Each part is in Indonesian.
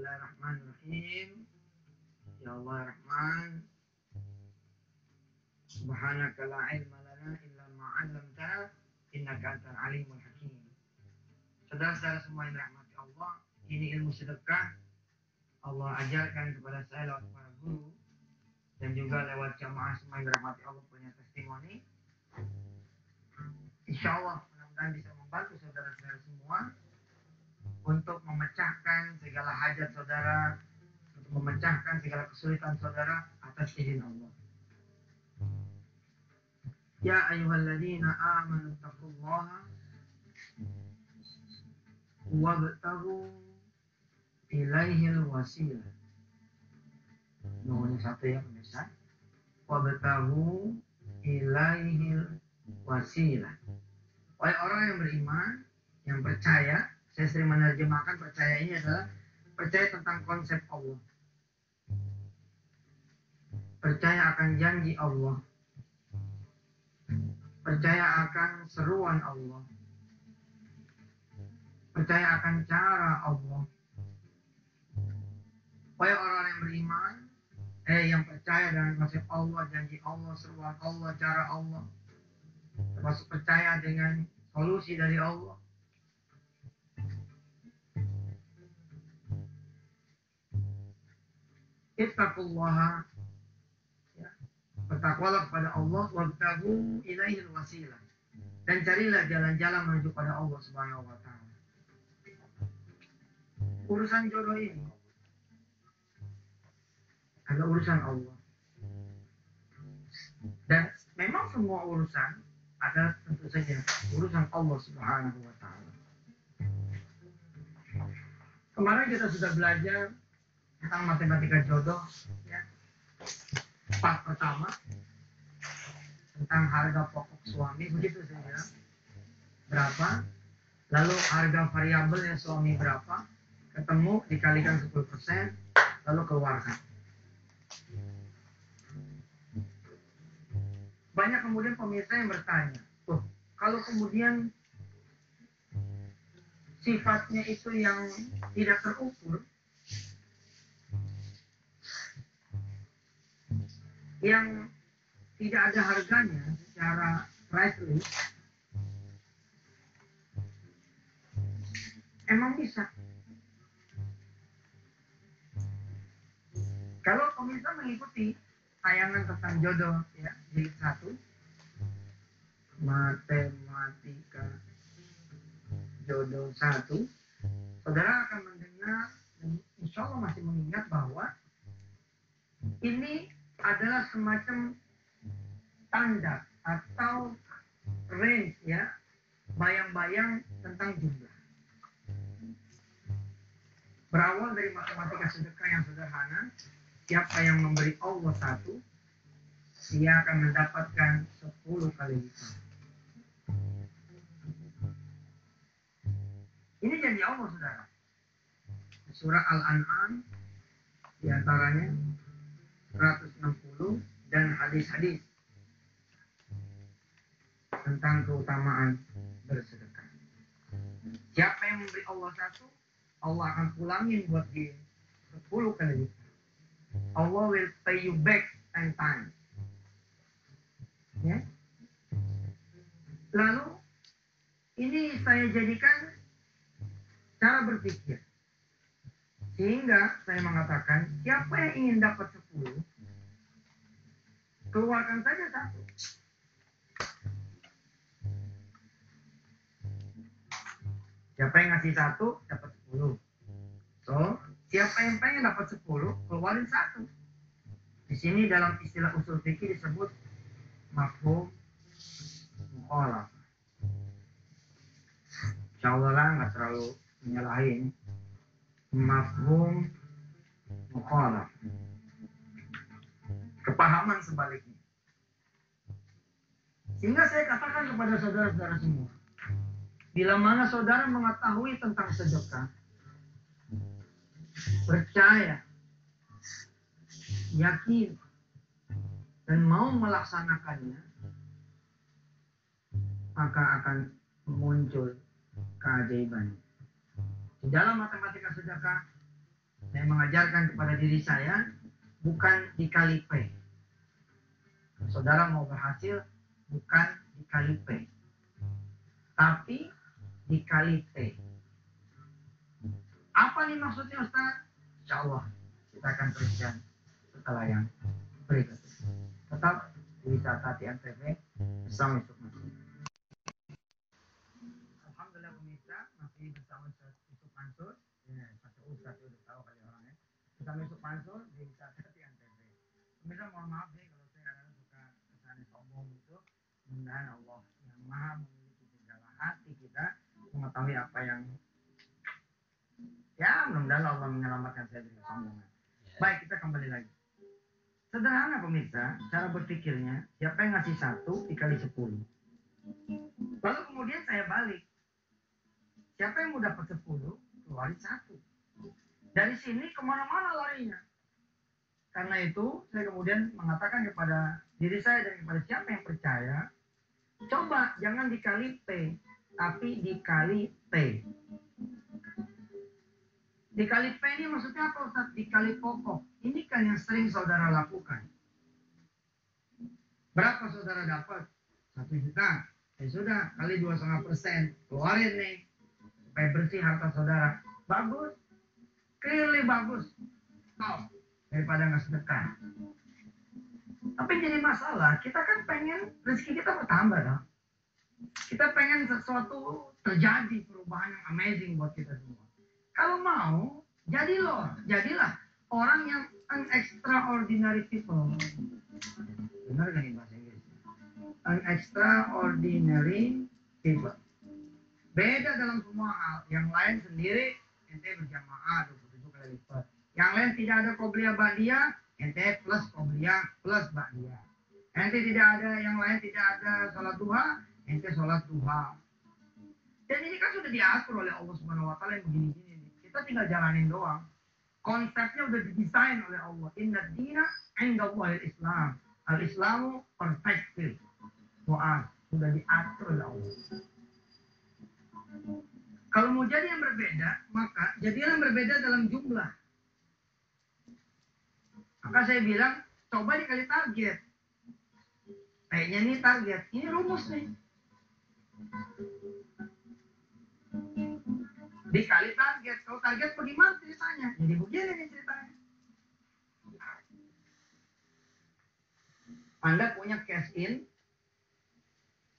Bismillahirrahmanirrahim. Ya Allah Rahman, Subhanaka la ilma lana illa ma 'allamtana innaka antal alimul hakim. Saudara-saudara semua yang dirahmati Allah, ini ilmu sedekah Allah ajarkan kepada saya lewat para guru dan juga lewat jamaah semua yang dirahmati Allah punya testimoni. Insya Allah mudah-mudahan bisa membantu saudara-saudara semua untuk memecahkan segala hajat saudara, untuk memecahkan segala kesulitan saudara atas izin Allah. Ya ayyuhalladzina amanu taqullaha wabtaghu ilaihil wasilah. Nomor satu ya pemirsa. Wabtaghu ilaihil wasilah. Oleh orang yang beriman, yang percaya, saya sering menerjemahkan percaya ini adalah percaya tentang konsep Allah. Percaya akan janji Allah. Percaya akan seruan Allah. Percaya akan cara Allah. Oleh orang yang beriman, yang percaya dengan konsep Allah, janji Allah, seruan Allah, cara Allah. Termasuk percaya dengan solusi dari Allah. Ittaqullaha, ya, bertakwalah kepada Allah, wabtaghu ilaihil wasilah, dan carilah jalan-jalan menuju pada Allah Subhanahu wa taala. Urusan jodoh ini adalah urusan Allah. Dan memang semua urusan adalah tentu saja urusan Allah Subhanahu wa taala. Kemarin kita sudah belajar tentang matematika jodoh, ya. Part pertama tentang harga pokok suami, begitu saya bilang. Berapa? Lalu harga variabelnya suami berapa? Ketemu, dikalikan 10%, lalu keluarkan. Banyak kemudian pemirsa yang bertanya, kalau kemudian sifatnya itu yang tidak terukur, yang tidak ada harganya secara price list, emang bisa? Kalau pemirsa mengikuti tayangan tentang jodoh, ya, jilid 1, matematika jodoh 1, saudara akan mendengar dan insya Allah masih mengingat bahwa ini adalah semacam standar atau range, ya, bayang-bayang tentang jumlah. Berawal dari matematika sedekah yang sederhana, siapa yang memberi Allah 1, dia akan mendapatkan 10 kali lipat. Ini janji Allah, saudara. Surah Al-An'am diantaranya 160 dan hadis-hadis tentang keutamaan bersedekah. Siapa yang memberi Allah 1, Allah akan pulangin buat dia 10 kali lipat. Allah will pay you back 10 times. Ya. Lalu ini saya jadikan cara berpikir, sehingga saya mengatakan siapa yang ingin dapat 10, keluarkan saja 1. Siapa yang ngasih 1 dapat 10. So, siapa yang pengen dapat 10, keluarin 1. Di sini dalam istilah usul fikih disebut mafhum mukhalafah. Insyaallah lah nggak terlalu menyalahin. Mafhum mukhalafah, kepahaman sebaliknya. Sehingga saya katakan kepada saudara-saudara semua, bila mana saudara mengetahui tentang sedekah, percaya, yakin, dan mau melaksanakannya, maka akan muncul keajaiban. Di dalam matematika sedekah Saya mengajarkan kepada diri saya bukan dikali P. Saudara mau berhasil bukan dikali P, tapi dikali T. Apa nih maksudnya Ustaz? Insya Allah kita akan teruskan setelah yang berikut. Tetap di Wisata TNTV bersama Yusuf Mansur. Alhamdulillah pemirsa masih bersama Yusuf Mansur. Ya, pakai Ustaz udah tahu kali orangnya. Bersama Yusuf Mansur di Wisata TNTV. Pemirsa mohon maaf nih kalau saya kadang suka kesannya sombong gitu. Mudah-mudahan Allah yang Maha memiliki segala hati kita mengetahui apa yang ya mudah-mudahan Allah menyelamatkan saya dari kesombongan. Baik, kita kembali lagi. Sederhana pemirsa, cara berpikirnya, siapa yang ngasih 1 dikali 10. Lalu kemudian saya balik. Siapa yang mau dapat 10, keluarin 1. Dari sini kemana-mana larinya. Karena itu, saya kemudian mengatakan kepada diri saya dan kepada siapa yang percaya, coba jangan dikali P, tapi dikali T. Dikali P ini maksudnya apa Ustaz? Dikali pokok. Ini kan yang sering saudara lakukan. Berapa saudara dapat? 1 juta. Ya sudah, kali 2,5%. Keluarin nih. Supaya bersih harta saudara. Bagus. Clearly bagus. Top. Daripada nggak sedekah. Tapi jadi masalah, kita kan pengen rezeki kita bertambah dong. Kita pengen sesuatu terjadi, perubahan yang amazing buat kita semua. Kalau mau, jadilah orang yang an extraordinary people. Benar kan ini bahasa Inggris? An extraordinary people. Beda dalam semua hal. Yang lain sendiri, ente berjamaah 27 kali lipat. Yang lain tidak ada qobliyah ba'diyah, ente plus qobliyah plus ba'diyah. Ente tidak ada, yang lain tidak ada sholat duha, ente sholat duha. Dan ini kan sudah diatur oleh Allah Subhanahu wa taala yang begini-gini. Kita tinggal jalanin doang. Konsepnya udah didesain oleh Allah. Inna dina indallahil Islam. Al-Islamu perfectly. Doa sudah diatur oleh Allah. Kalau mau jadi yang berbeda, maka jadilah yang berbeda dalam jumlah. Maka saya bilang, coba dikali target. Kayaknya ini target, ini rumus nih. Dikali target. Kalau target bagaimana ceritanya? Jadi begini nih ceritanya. Anda punya cash in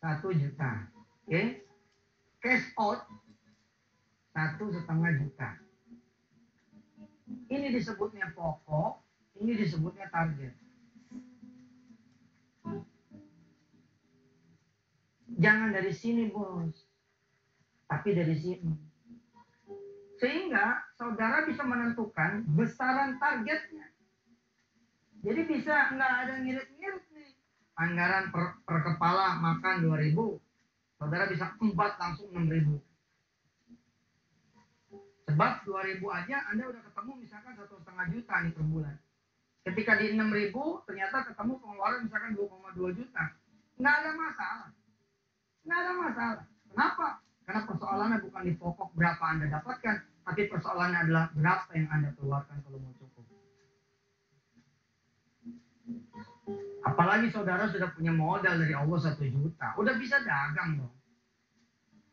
1 juta. Oke? Cash out 1,5 juta. Ini disebutnya pokok, ini disebutnya target. Jangan dari sini, bos. Tapi dari sini. Sehingga saudara bisa menentukan besaran targetnya. Jadi bisa nggak ada ngirit-ngirit nih. Anggaran per kepala makan 2.000. Saudara bisa 4 langsung 6.000. Sebab 2.000 aja Anda udah ketemu misalkan 1,5 juta nih per bulan. Ketika di 6.000 ternyata ketemu pengeluaran misalkan 2,2 juta. Nggak ada masalah. Nggak ada masalah. Kenapa? Karena persoalannya bukan di pokok berapa Anda dapatkan, tapi persoalannya adalah berapa yang Anda keluarkan kalau mau cukup. Apalagi saudara sudah punya modal dari Allah 1 juta. Udah bisa dagang dong.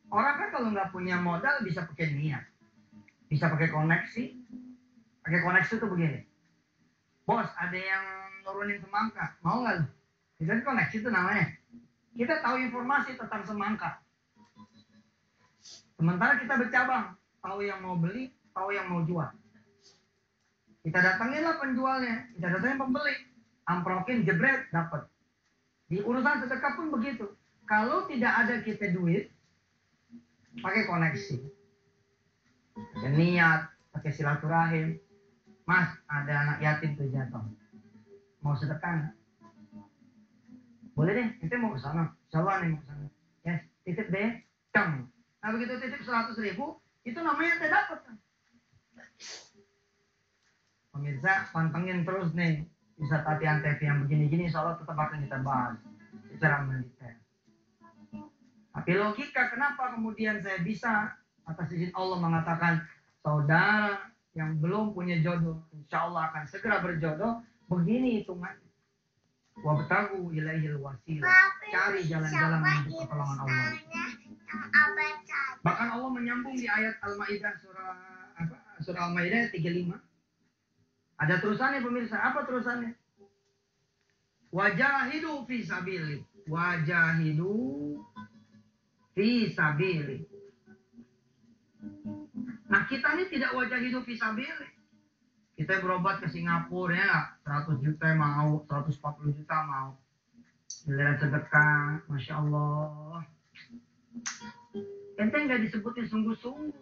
Orang kan kalau nggak punya modal bisa pakai niat. Bisa pakai koneksi. Pakai koneksi itu begini. Bos, ada yang nurunin semangka. Mau nggak? Itu koneksi itu namanya. Kita tahu informasi tentang semangka. Sementara kita bercabang. Tahu yang mau beli, tahu yang mau jual. Kita datanginlah penjualnya. Kita datangin pembeli. Amprokin, jebret, dapat. Di urusan sedekah pun begitu. Kalau tidak ada kita duit, pakai koneksi. Pakai niat, pakai silaturahim. Mas, ada anak yatim tuh jatuh. Mau sedekah? Boleh deh, ente mau ke sana. Insyaallah nih mau ke sana. Ya, titip deh. Cang. Nah begitu titip 100.000, itu namanya ente dapat. Pemirsa, pantengin terus nih. Bisa latihan TV yang begini-gini, insyaallah tetap akan kita bahas secara mendetail. Tapi logika kenapa kemudian saya bisa atas izin Allah mengatakan saudara yang belum punya jodoh, insya Allah akan segera berjodoh. Begini hitungan. Wabtagu ilaihil wasilah. Cari jalan-jalan menuju pertolongan Allah. Bahkan Allah menyambung di ayat Al-Maidah surah Al-Maidah 35. Ada terusannya pemirsa. Apa terusannya? Wajahidu fi sabili. Wajahidu fi sabili. Nah, kita ini tidak wajahidu fi sabili. Kita berobat ke Singapura ya, 100 juta mau, 140 juta mau. Giliran sedekah, Masya Allah. Ente nggak disebutin sungguh-sungguh.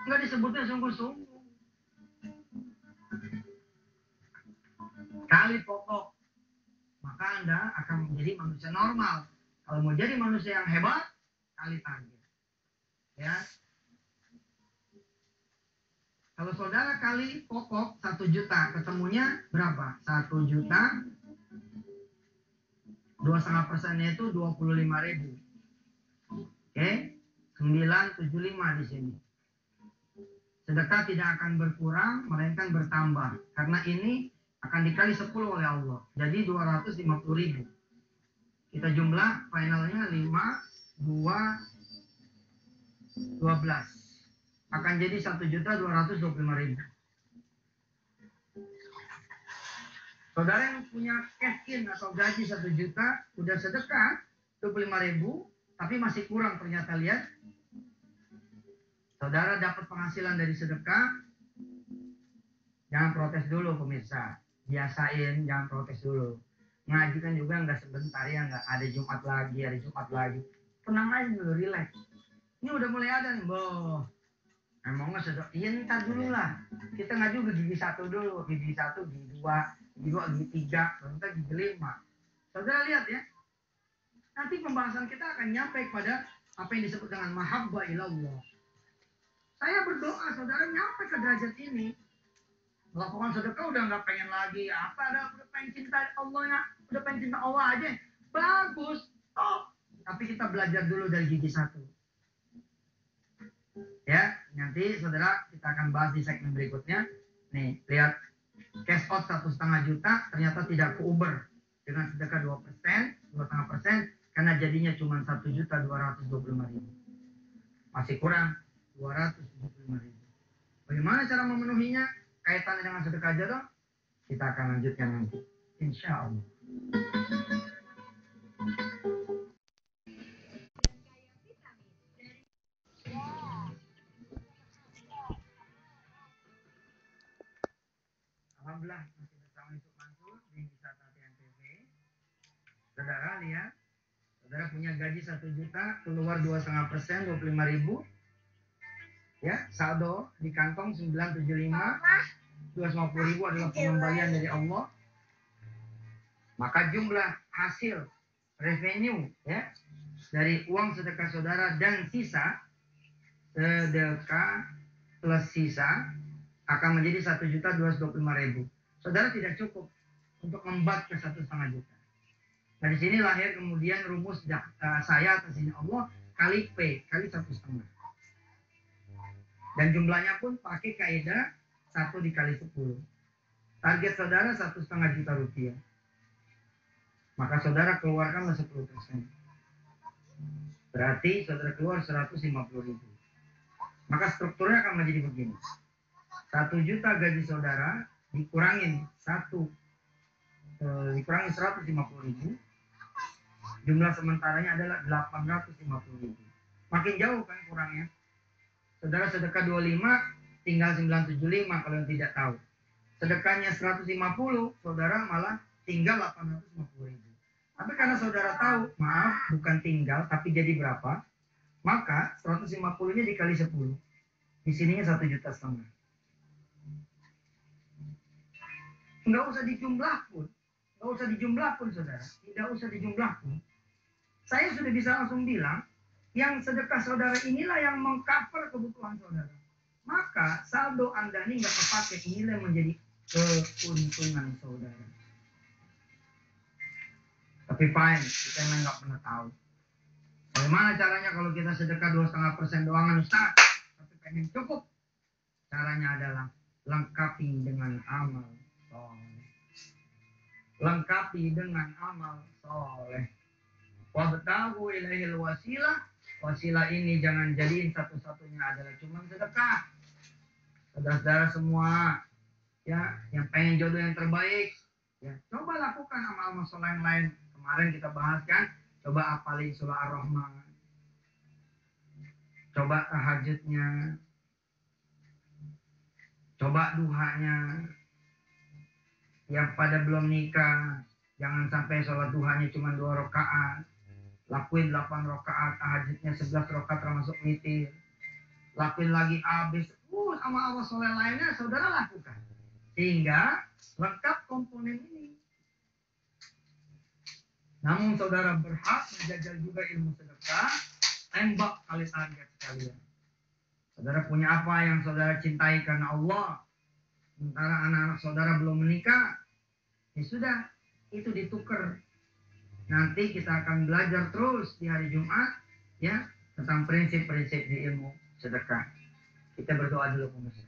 Nggak disebutin sungguh-sungguh. Kali pokok, maka Anda akan menjadi manusia normal. Kalau mau jadi manusia yang hebat, kali target. Ya. Kalau saudara kali pokok 1 juta, ketemunya berapa? 1 juta, 2,5%-nya itu 25.000. Oke, 975 di sini. Sedekah tidak akan berkurang, melainkan bertambah. Karena ini akan dikali 10 oleh Allah. Jadi 250.000. Kita jumlah finalnya 5, 2, 12. Akan jadi 1.225.000. Saudara yang punya cash in atau gaji 1 juta, udah sedekah 25.000, tapi masih kurang ternyata, lihat. Saudara dapat penghasilan dari sedekah, jangan protes dulu pemirsa. Biasain, jangan protes dulu. Ngaji kan juga nggak sebentar ya, nggak ada Jumat lagi. Tenang aja dulu, relax. Ini udah mulai ada nih, boh. Emangnya sedekah? Iya, ntar dulu lah. Kita ngaji ke gigi 1 dulu. Gigi 1, gigi 2, gigi 3, ntar gigi 5. Saudara lihat ya. Nanti pembahasan kita akan nyampe pada apa yang disebut dengan mahabbah ilallah. Saya berdoa saudara nyampe ke derajat ini. Melakukan sedekah udah nggak pengen lagi. Udah pengen cinta Allah ya. Udah pengen cinta Allah aja. Bagus. Top. Tapi kita belajar dulu dari gigi 1. Ya, nanti saudara kita akan bahas di segmen berikutnya. Nih, lihat cash out 1,5 juta ternyata tidak ke Uber dengan sedekah 2%, 2,5%, karena jadinya cuma 1.225.000. Masih kurang 275.000. Bagaimana cara memenuhinya? Kaitannya dengan sedekah jodoh? Kita akan lanjutkan nanti, insya Allah. Alhamdulillah masih bersama Yusuf Mansur di Wisata TNTV. Saudara lihat, saudara punya gaji 1 juta, keluar 2,5%, 25.000. Ya, saldo di kantong 975, 250.000 adalah pengembalian dari Allah. Maka jumlah hasil revenue ya dari uang sedekah saudara dan sisa sedekah plus sisa akan menjadi 1.225.000. Saudara tidak cukup untuk membat ke 1,5 juta. Nah, di sini lahir kemudian rumus saya atas izin Allah kali P kali 1,5. Dan jumlahnya pun pakai kaidah 1 dikali 10. Target saudara 1,5 juta rupiah. Maka saudara keluarkanlah 10%. Berarti saudara keluar 150.000. Maka strukturnya akan menjadi begini. 1 juta gaji saudara dikurangin 150.000. Jumlah sementaranya adalah 850.000. Makin jauh kan kurangnya. Saudara sedekah 25 tinggal 975 kalau yang tidak tahu. Sedekahnya 150, saudara malah tinggal 850.000. Tapi karena saudara tahu, maaf bukan tinggal tapi jadi berapa, maka 150-nya dikali 10. Di sininya 1,5 juta. Nggak usah dijumlah pun. Nggak usah dijumlah pun saudara. Tidak usah dijumlah pun. Saya sudah bisa langsung bilang, yang sedekah saudara inilah yang mengcover kebutuhan saudara. Maka saldo Anda ini nggak kepake, inilah yang menjadi keuntungan saudara. Tapi fine, kita memang nggak pernah tahu. Bagaimana caranya kalau kita sedekah 2,5% doangan Ustaz, tapi pengen cukup Caranya adalah lengkapi dengan amal soleh. Lengkapi dengan amal soleh. Wabtagu ilaihil wasilah. Wasilah ini jangan jadiin satu-satunya adalah cuma sedekah. Saudara-saudara semua, ya, yang pengen jodoh yang terbaik, ya, coba lakukan amal-amal soleh yang lain. Kemarin kita bahas kan, coba apalin surah Ar-Rahman, coba tahajudnya, coba duhanya. Yang pada belum nikah, jangan sampai sholat duhanya cuma 2 rakaat. Lakuin 8 rakaat, tahajudnya 11 rakaat termasuk witir. Lakuin lagi habis. Amal-amal soleh lainnya saudara lakukan. Sehingga lengkap komponen ini. Namun saudara berhak menjajal juga ilmu sedekah. Tembak kali target sekalian. Saudara punya apa yang saudara cintai karena Allah. Sementara anak-anak saudara belum menikah. Ya sudah, itu ditukar. Nanti kita akan belajar terus di hari Jumat. Ya, tentang prinsip-prinsip di ilmu sedekah. Kita berdoa dulu pemirsa.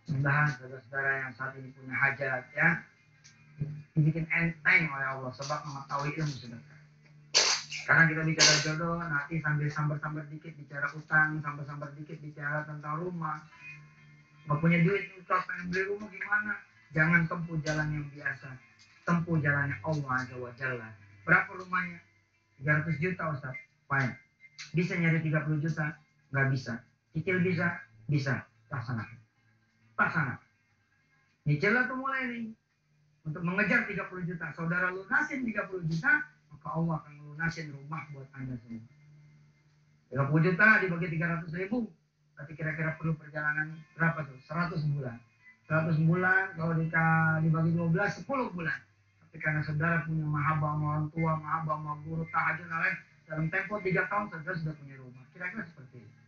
Mudah-mudahan saudara-saudara yang saat ini punya hajat, ya, dibikin enteng oleh Allah sebab mengetahui ilmu sedekah. Sekarang kita bicara jodoh, nanti sambil sambar-sambar dikit bicara utang, sambar-sambar dikit bicara tentang rumah. Nggak punya duit, Ustaz, pengen beli rumah gimana? Jangan tempuh jalan yang biasa, tempuh jalannya Allah Azza wa Jalla. Berapa rumahnya? 300 juta Ustaz. Fine. Bisa nyari 30 juta? Nggak bisa. Cicil bisa? Bisa. Laksanakan. Nyicil tuh mulai nih. Untuk mengejar 30 juta. Saudara lunasin 30 juta, maka Allah akan melunasin rumah buat Anda semua. 30 juta dibagi 300 ribu. Berarti kira-kira perlu perjalanan berapa tuh? 100 bulan. 100 bulan kalau dibagi 12, 10 bulan. Tapi karena saudara punya mahabbah sama orang tua, mahabbah sama guru, tahajud dan lain, dalam tempo 3 tahun saudara sudah punya rumah. Kira-kira seperti itu.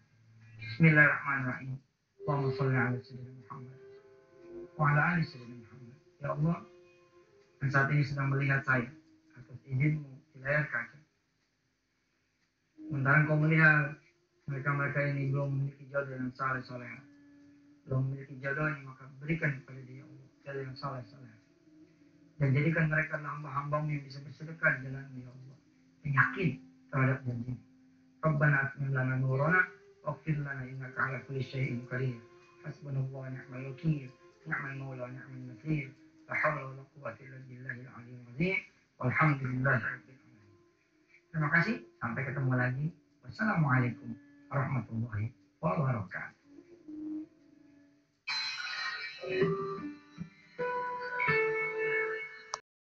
Bismillahirrahmanirrahim. Allahumma sholli ala sayyidina Muhammad wa ala ali sayyidina Muhammad. Ya Allah, yang saat ini sedang melihat saya atas izinmu di layar kaca. Sementara kau melihat mereka-mereka ini belum memiliki jodoh yang saleh-saleh, belum memiliki jodohnya, maka berikan kepada dia Allah jodoh yang saleh-saleh, dan jadikan mereka adalah hamba-hambamu yang bisa bersedekah di jalan ya Allah, yang yakin terhadap janji. Rabbana atmim lana nurana waghfir lana innaka ala kulli syai'in qadir. Hasbunallahu wa ni'mal wakeel, ni'mal maula wa ni'mal nasir. La haula wa la quwwata illa billahil aliyyil azim. Walhamdulillahi rabbil alamin. Terima kasih, sampai ketemu lagi. Wassalamualaikum warahmatullahi wabarakatuh.